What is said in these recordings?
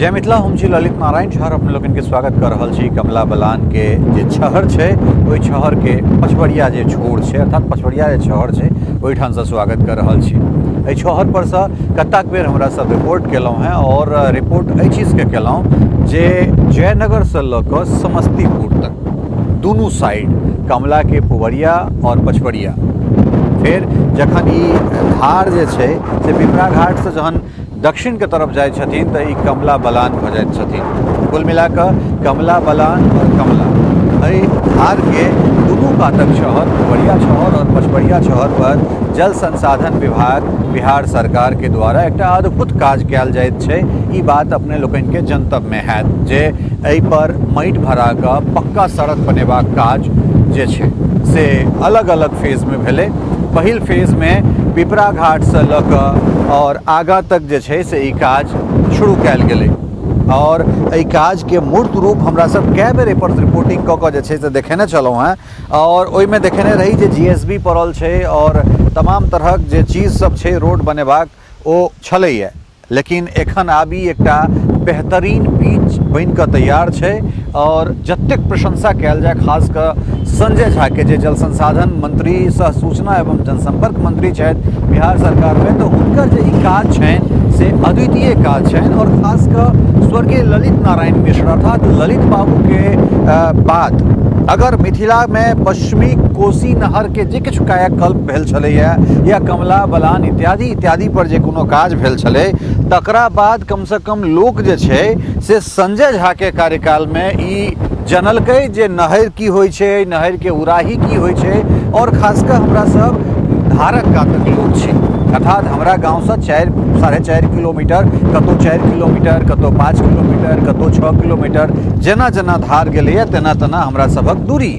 जय मिथिला, हम छी ललित नारायण झा। अपने लोगन के स्वागत कर रहल छी कमला बलान के जे शहर छे ओहि शहर के पचवड़िया जे छोर छे अर्थात पचवड़िया जे शहर छे ओहिठाम से स्वागत कर रहल छी। एहि शहर पर से कतेक बेर हमरा सब रिपोर्ट केलहुँ हैं और रिपोर्ट एहि चीज के केलहुँ जे जयनगर से लऽ कऽ समस्तीपुर तक दुनू साइड कमला के पुवरिया और पचवड़िया, फिर जखन ई धार जे छे से पिपरा घाट से जहन दक्षिण के तरफ जाए छथिन तो कमला बलान भ जाइत छथिन। कुल मिला कर कमला बलान और कमला एहि धार के दुनू कातक शहर पुवरिया शहर और पचवड़िया शहर पर जल संसाधन विभाग बिहार सरकार के द्वारा एक अद्भुत काज कयल जाइत छै। ई बात अपने लोकन के जनतब में हैत जे एहि पर माटि भरा कऽ पक्का सड़क बनेबाक काज जे छै से अलग अलग फेज में भेलै। पहिल फेज में पिपरा घाट से लऽ कऽ और आगा तक जे छै से ई काज शुरू कयल गेलै और एहि काज के मूर्त रूप हमरा सब कए बेर एहि पर रिपोर्टिंग कऽ कऽ जे छै से देखेने छलहुँ हैं और ओहिमे देखेने रही जे जीएसबी पड़ल छै और तमाम तरहक जे चीज सब छै रोड बनेबाक ओ छलैए, लेकिन एखन आबी एकटा बेहतरीन पिच बन कऽ तैयार छै और जतेक प्रशंसा कयल जाय खास कऽ संजय झा के जे जल संसाधन मंत्री सह सूचना एवं जनसंपर्क मंत्री छथि बिहार सरकार में, तो हुनकर जे ई काज छनि से अद्वितीय काज छनि और खास कऽ स्वर्गीय ललित नारायण मिश्र अर्थात ललित बाबू के बाद अगर मिथिला में पश्चिमी कोसी नहर के जे किछु कायाकल्प भेल छलैया या कमला बलान इत्यादि इत्यादि पर जे कोनो काज भेल छलै तकरा बाद कम से कम लोक जे छै से संजय झा के कार्यकाल में ई जनलकै जे नहर की होइ छै, नहर के उराही की होइ छै और खास कऽ हमरा सब धारक कातक लोक छी अर्थात हमरा गाँव से 4-4.5 किलोमीटर, कतौ 4 किलोमीटर, कतौ 5 किलोमीटर, कतौ 6 किलोमीटर जेना जेना धार गेलैया तेना तेना हमरा सबक दूरी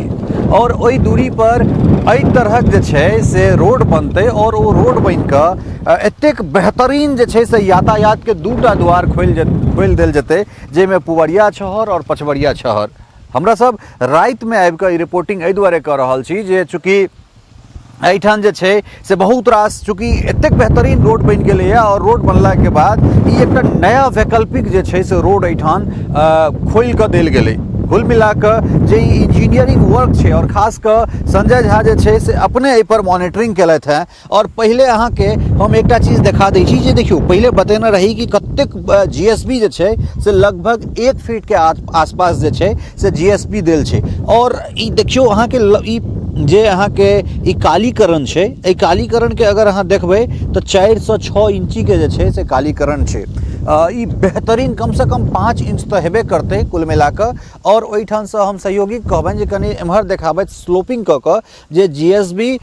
और ओहि दूरी पर एहि तरहक जे छै से रोड बनतै और ओ रोड बनि कऽ एतेक बेहतरीन जे छै से यातायात के दूटा द्वार खोलि देल जेतै जाहिमे पुवरिया शहर और पचवड़िया शहर। हमरा सब राति में आबि कऽ ई रिपोर्टिंग एहि दुआरे कऽ रहल छी जे चूँकि एहिठाम जे छै से बहुत रास चूँकि एतेक बेहतरीन रोड बनि गेलैया और रोड बनला के बाद ई एकटा नया वैकल्पिक जे छै से रोड एहिठाम खोलि कऽ देल गेलै। कुल मिला कऽ जे इंजीनियरिंग वर्क छै और खास कऽ संजय झा जे छै से अपने एहि पर मॉनिटरिंग केलथि हैं और पहिले अहाँके हम एकटा चीज देखा दै छी जे देखियौ पहिले बतेने रही कि कतेक जीएसबी जे छै से लगभग 1 फीट के आसपास जे छै से जीएसबी देल छै और ई देखियौ अहाँके ई जे अहाँके ई कालीकरण छै, एहि कालीकरण के अगर अहाँ देखबै तो 4 से 6 इंची के जे छै से कालीकरण छै। ई बेहतरीन कम से कम 5 इंच तो हेबे करते कुल मिला कऽ और ओहिठाम से हम सहयोगी कहबनि जे कनि एम्हर देखाबैत स्लोपिंग कऽ कऽ जे जीएसबी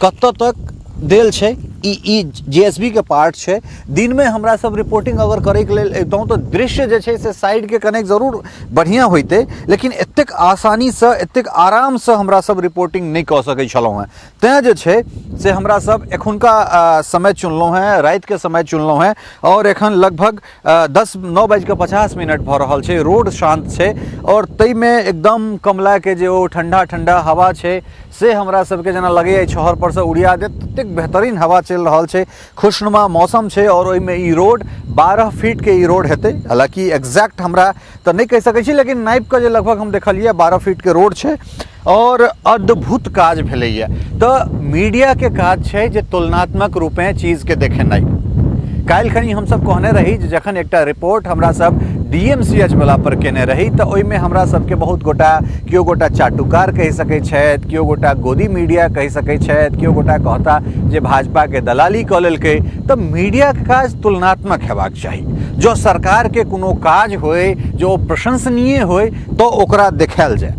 कतऽ तक देल छै ई जीएसबी के पार्ट छै। दिन में हमरा सब रिपोर्टिंग अगर करे के लेल एतहुँ तो दृश्य जे छै से साइड के कनेक जरूर बढ़िया होइते, लेकिन एतेक आसानी से एतेक आराम से हमरा सब रिपोर्टिंग नहीं कऽ सकै छलहुँ हैं। तेँ जे छै से हमरा सब एखुनका समय चुनलहुँ हैं, राति के समय चुनलहुँ हैं और एखन लगभग 9:50 भऽ रहल छै। रोड शांत छै और तई में एकदम कमला के जे ओ ठंडा ठंडा हवा छै से हमरा सबके जेना लगैया शहर पर से उड़िया देत, ततेक बेहतरीन हवा चल रहल छै, खुशनुमा मौसम छै और ओहिमे ई रोड 12 फीट के ई रोड हेतै। हालांकि एग्जैक्ट हमरा तो नहीं कह सकै छी, लेकिन नाइप के जे लगभग हम देखलिए 12 फीट के रोड छै और अद्भुत काज भेलैया। तो मीडिया के काज छै जे तुलनात्मक रूपे चीज के देखेनाइ। काल्हि खनी हम सब कहने रही जे जखन एकटा रिपोर्ट हमरा सब डीएमसीएच वाला पर केने रही तो ओहिमे हमरा सबके बहुत गोटा केओ गोटा चाटुकार कहि सकै छथि, केओ गोटा गोदी मीडिया कहि सकै छथि, केओ गोटा कहता जे भाजपा के दलाली कऽ लेलकै। तो मीडिया के काज तुलनात्मक हेबाक चाही। जो सरकार के कोनो काज होय जो प्रशंसनीय होय तो ओकरा देखायल जाय,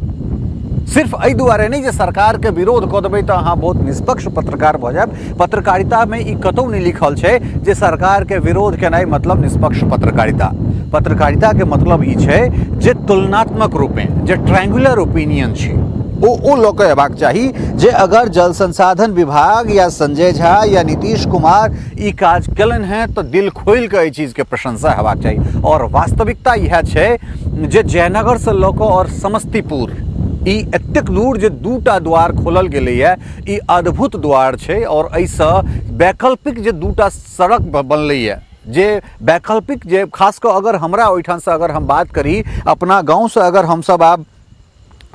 सिर्फ एहि दुआरे नहीं जे सरकार के विरोध कऽ देबै तो अहाँ बहुत निष्पक्ष पत्रकार भऽ जायब। पत्रकारिता में ई कतौ नहीं लिखल छै जे सरकार के विरोध केनाइ मतलब निष्पक्ष पत्रकारिता। पत्रकारिता के मतलब ई छै जे तुलनात्मक रूपे जे ट्रायंगुलर ओपिनियन छै ओ लऽ कऽ हेबाक चाही जे अगर जल संसाधन विभाग या संजय झा या नीतीश कुमार ई काज केलनि हैं तो दिल खोलि कऽ एहि चीज के प्रशंसा हेबाक चाही। और वास्तविकता यह छै जे जयनगर से लऽ कऽ और समस्तीपुर ई एतेक दूर जे दूटा द्वार खोलल गेलैया ई अद्भुत द्वार छै और एहिसँ वैकल्पिक जे दूटा सड़क बनलैया जे वैकल्पिक जे खास कर अगर हमरा ओहिठाम से अगर हम बात करी अपना गांव से अगर हम सब आब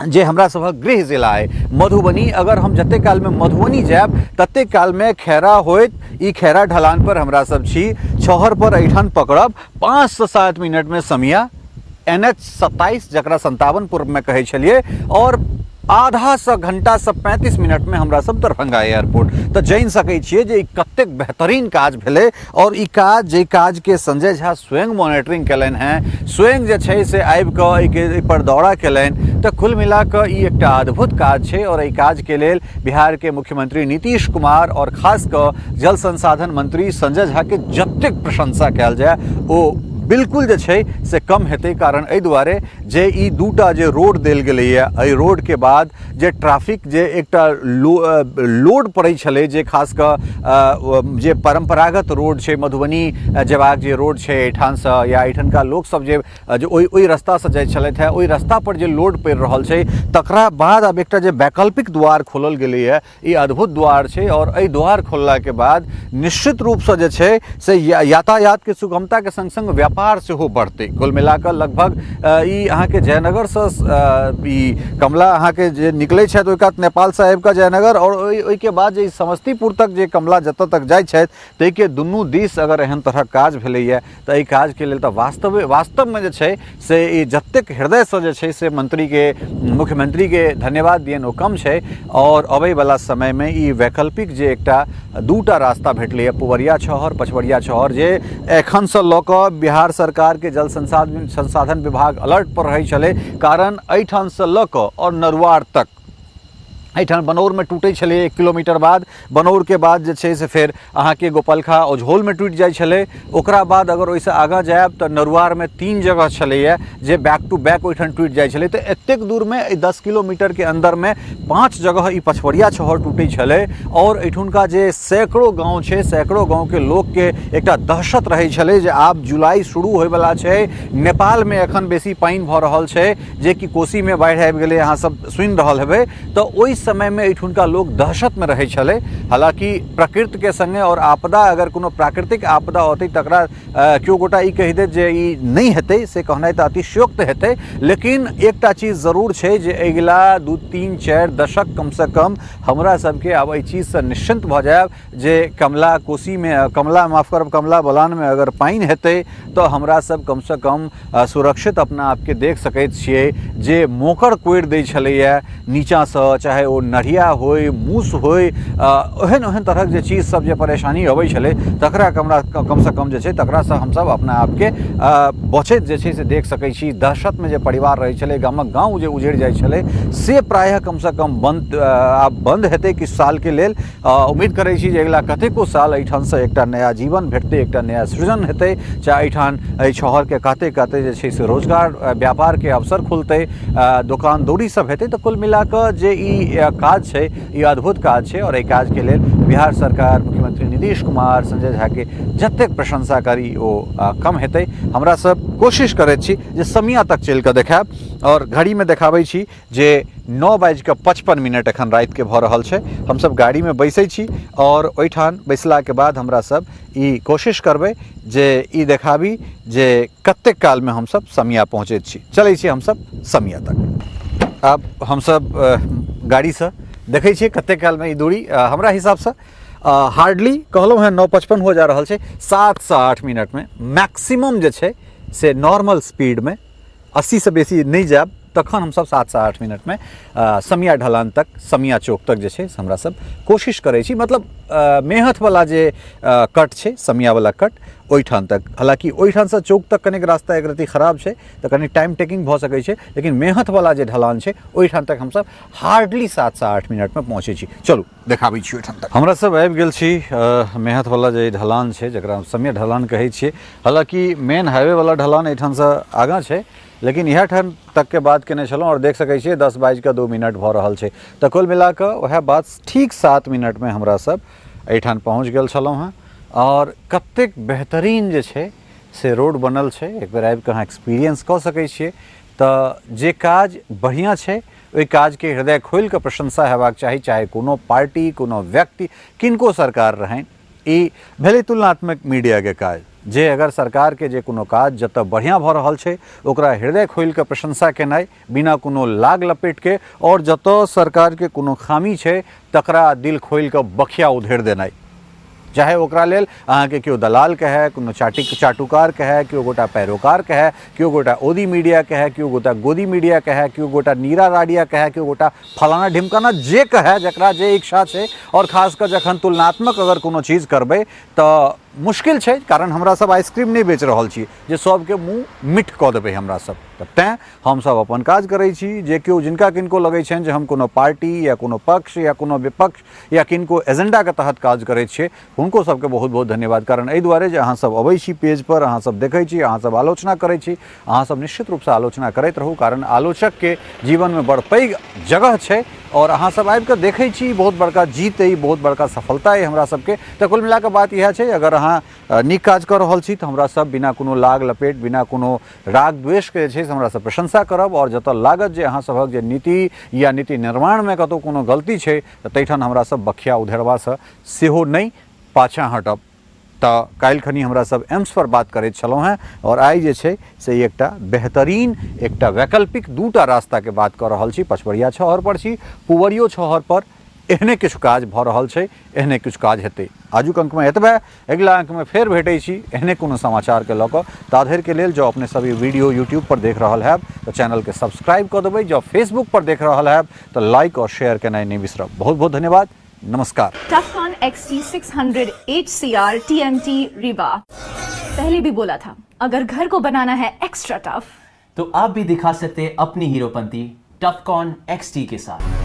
जे हमरा सभक गृह जिला है मधुबनी, अगर हम जते काल में मधुबनी जायब तते काल में खैरा होइत, ई खैरा ढलान पर हमरा सब छी, छहर पर एठान पकड़ब 5 से 7 मिनट में समिया NH 27 जकरा 57 पूर्व में कहे छलिए, और आधा से घंटा से 35 मिनट में हमरा सब दरभंगा एयरपोर्ट। तो जान सकै छियै जे कतेक बेहतरीन काज भेलै, और ई काज जे काज के संजय झा स्वयं मॉनिटरिंग कयलनि हैं, स्वयं जे छै से आबि कऽ एहि पर दौरा कयलनि। तो कुल मिला कऽ ई एकटा अद्भुत काज छै, और एहि काज के लेल बिहार के मुख्यमंत्री नीतीश कुमार और खास कऽ जल संसाधन मंत्री संजय झा के जतेक प्रशंसा कयल जाय ओ बिल्कुल जे छै से कम हेतै। कारण एहि दुआरे जे ई दूटा जे रोड देल गेलैए, एहि रोड के बाद जे ट्रैफिक जे एकटा लोड पड़ै छलै, जे खास कऽ जे परंपरागत रोड छै मधुबनी जेबाक जे रोड छै एहिठामसँ, या एहिठनका लोकसभ जे ओहि रस्तासँ जाइ छलथि हेँ, ओहि रस्ता पर जे लोड पड़ि रहल छै, तकरा बाद आब एकटा जे वैकल्पिक द्वार खोलल गेलैए, ई अद्भुत द्वार छै। और एहि द्वार खोललाके बाद निश्चित रूपसँ जे छै से यातायात के सुगमता के संग संग व्यापार सेहो बढ़ते। कुल मिलाकर लगभग ई अहाँ के जयनगर से ई कमला अहाँ के जे निकले छथि ओहि कात नेपाल से आबि कऽ जयनगर, और ओहि के बाद जे समस्तीपुर तक जे कमला जतऽ तक जाइ छथि, ताहि के दुनू दिस अगर एहन तरहक काज भेलैए तऽ एहि काज के लेल तऽ वास्तव में जे छै से ई जतेक हृदय से जे छै से मंत्री के मुख्यमंत्री के धन्यवाद दियनि ओ कम छै। और अबै वाला समय में ई वैकल्पिक जे एकटा दूटा रास्ता भेटलैए, पुवरिया छहर पचवरिया छहर, जे एखन से लऽ कऽ बिहार सरकार के जल संसाधन विभाग अलर्ट पर रहै छलै। कारण एहिठाम से लऽ कऽ और नरुआर तक एहिठाम बनौर में टूटे छलै 1 किलोमीटर बाद, बनौर के बाद जे छै से फेर अहाँ के गोपालखा ओझोल में टूटि जाइ छलै, ओकरा बाद अगर ओहिसँ आगाँ जायब तऽ नरुआर में 3 जगह छलैए जे बैक टू बैक ओहिठाम टूटि जाइ छलै। तऽ एतेक दूर में 10 किलोमीटर के अंदर में 5 जगह ई पचवरिया छहर टूटै छलै, और एहिठुनका जे सैकड़ों गाँव छै, सैकड़ों गाँव के लोक के एकटा दहशत रहै छलै जे आब जुलाई शुरू होयवला छै, नेपाल में एखन बेसी पानि भऽ रहल छै, जे कि कोसी में बाढ़ि आबि गेलै, अहाँ सब सुनि रहल हेबै। तऽ ओहि समय में एहिठुनका लोग दहशत में रहै छलै। हालांकि प्रकृति के संगे और आपदा, अगर कोनो प्राकृतिक आपदा होतै तकरा केओ गोटा ई कहि देत जे ई नहि हेतै, से कहनाइ तऽ अतिशयोक्त हेतै। लेकिन एकटा चीज जरूर छै जे अगिला 2, 3, 4 दशक कम से कम हमरा सबके आब एहि चीजसँ निश्चिंत भऽ जायब जे कमला कोसी में कमला बलान में अगर पानि हेतै तऽ हमरा सब कम से कम सुरक्षित अपना आपके देख सकैत छियै। जे मोकर कोड़ि दै छलैए नीचाँसँ, चाहे ओ नढ़िया होय, मूस होय, ओहन तरहक जे चीज सब जे परेशानी अबै छलै, तकरा कम से कम जे छै तकरासँ हमसब अपना आपके बचैत जे छै से देख सकै छी। दहशत में जे परिवार रहै छलै, गामक गाँव जे उजड़ि जाइ छलै, से प्रायः कम से कम बंद हेतै किछु साल के लेल। उम्मीद करै छी जे अगिला कतेको साल एहिठामसँ एकटा नया जीवन भेटतै, एकटा नया सृजन हेतै, चाहे एहिठाम एहि शहर के काते काते जे छै से रोजगार व्यापार के अवसर खुलतै, दुकान दौरी सब हेतै। तऽ कुल मिला कऽ जे ई काज छै, ई अद्भुत काज छै, और एहि काज के लेल बिहार सरकार, मुख्यमंत्री नीतीश कुमार, संजय झा के जतेक प्रशंसा करी ओ कम हेतै। हमरा सब कोशिश करैत छी जे समिया तक चलि कऽ देखायब, और घड़ी में देखाबै छी जे 9:55 एखन राति के भऽ रहल छै। हमसब गाड़ी में बैसै छी, और ओहिठाम बैसला के बाद हमरा सब ई कोशिश करबै जे ई देखाबी जे कतेक काल में हमसब समिया पहुँचैत छी। चलै छी हमसब समिया तक। आब हमसब गाड़ी से देखै छियै कतेक काल में ई दूरी हमरा हिसाब से हार्डली कहलहुँ हैं 9:55 हो जा रहल छै, 7 से 8 मिनट में मैक्सिमम जे छै से नॉर्मल स्पीड में 80 से बेसी नहीं जायब, तखन हमसब 7 से 8 मिनट में समिया ढलान तक, समिया चौक तक जे छै हमरा सब कोशिश करै छी। मतलब मेहथ वाला जे कट छै, समिया वाला कट, ओहिठाम तक। हालांकि ओहिठाम से चौक तक कनेक रास्ता एक रत्ती खराब छै, तऽ कनि टाइम टेकिंग भऽ सकै छै, लेकिन मेहथ वाला जे ढलान छै ओहिठाम तक हमसब हार्डली 7 से 8 मिनट में पहुँचै छी। चलू देखाबै छी ओहिठाम तक। हमरा सब आबि गेल छी मेहथ वाला जे ढलान छै, जकरा समिया ढलान कहै छियै। हालांकि मेन हाईवे वाला ढलान एहिठाम से आगाँ छै, लेकिन इएह ठाम तक के बात केने छलहुँ, और देख सकै छियै 10:02 भऽ रहल छै। तऽ कुल मिला कऽ वएह बात ठीक 7 मिनट में हमरा सब एहिठाम पहुँच गेल छलहुँ हैं। और कतेक बेहतरीन जे छै से रोड बनल छै, एक बेर आबि कऽ अहाँ एक्सपीरियंस कऽ सकै छियै। तऽ जे काज बढ़िया छै, ओहि काज के हृदय खोलि कऽ प्रशंसा हेबाक चाही, चाहे कोनो पार्टी, कोनो व्यक्ति, किनको सरकार रहनि। ई भेलै तुलनात्मक मीडिया के काज। जे अगर सरकार के जे कोनो काज जतऽ बढ़िया भऽ रहल छै ओकरा हृदय खोलि कऽ प्रशंसा केनाइ बिना कोनो लाग लपेट के, और जतऽ सरकार के कोनो खामी छै तकरा दिल खोलि कऽ बखिया उधेड़ देनाइ, चाहे ओकरा लेल अहाँके केओ दलाल कहे, कोनो चाटुकार कहे, केओ गोटा पैरोकार कहे, केओ गोटा ओदी मीडिया कहे, केओ गोटा गोदी मीडिया कहे, केओ गोटा नीरा राडिया कहे, केओ गोटा फलाना ढिमकाना, जे कहे जकरा जे इच्छा छै। और खासकर जखन तुलनात्मक अगर कोनो चीज करबै तऽ मुश्किल छै, कारण हमरा सब आइसक्रीम नहीं बेच रहल छी जे सबके मुँह मिठ कऽ देबै हमरा सब। तऽ तेँ हमसब अपन काज करै छी। जे केओ जिनका किनको लगै छनि जे हम कोनो पार्टी या कोनो पक्ष या कोनो विपक्ष या किनको एजेंडा के तहत काज करै छियै, हुनको सबके बहुत बहुत धन्यवाद। कारण एहि दुआरे जे अहाँ सब अबै छी पेज पर, अहाँ सब देखै छी, अहाँ सब आलोचना करै छी, अहाँ सब निश्चित रूप से आलोचना करैत रहू, कारण आलोचक के जीवन में बड़ पैघ जगह छै। और अहाँ सब आबि कऽ देखै छी, बहुत बड़का जीत अइ, बहुत बड़का सफलता अइ हमरा सबके। तऽ कुल मिला कऽ बात इएह छै, अगर अहाँ नीक काज कऽ रहल छी तऽ हमरा सब बिना कोनो लाग लपेट, बिना कोनो राग द्वेष के जे छै से हमरा सब प्रशंसा करब। और जतऽ लागत जे अहाँ सभक जे नीति या नीति निर्माण में कतौ कोनो गलती छै तऽ तैठाम हमरा सब बखिया उधेड़बासँ सेहो नहि पाछाँ हटब। तऽ काल्हि खनी हमरा सब एम्स पर बात करैत छलहुँ हैं, और आइ जे छै से एकटा बेहतरीन, एकटा वैकल्पिक दूटा रास्ता के बात कऽ रहल छी। पचवड़िया छहर पर छी, पुवरियो छहर पर एहने किछु काज भऽ रहल छै, एहने किछु काज हेतै। आजुक अंक में एतबे, अगिला अंक में फेर भेटै छी एहने कोनो समाचार के लऽ कऽ। ताधरि के लेल जो अपने सब ई वीडियो यूट्यूब पर देख रहल हैब तऽ चैनल के सब्सक्राइब कऽ देबै, जो फेसबुक पर देख रहल हैब तऽ लाइक और शेयर केनाइ नहीं बिसरब। बहुत बहुत धन्यवाद, नमस्कार। टफकॉन XT600 HCR TMT रिवा। पहले भी बोला था, अगर घर को बनाना है एक्स्ट्रा टफ तो आप भी दिखा सकते अपनी हीरोपंती टफकॉन XT के साथ।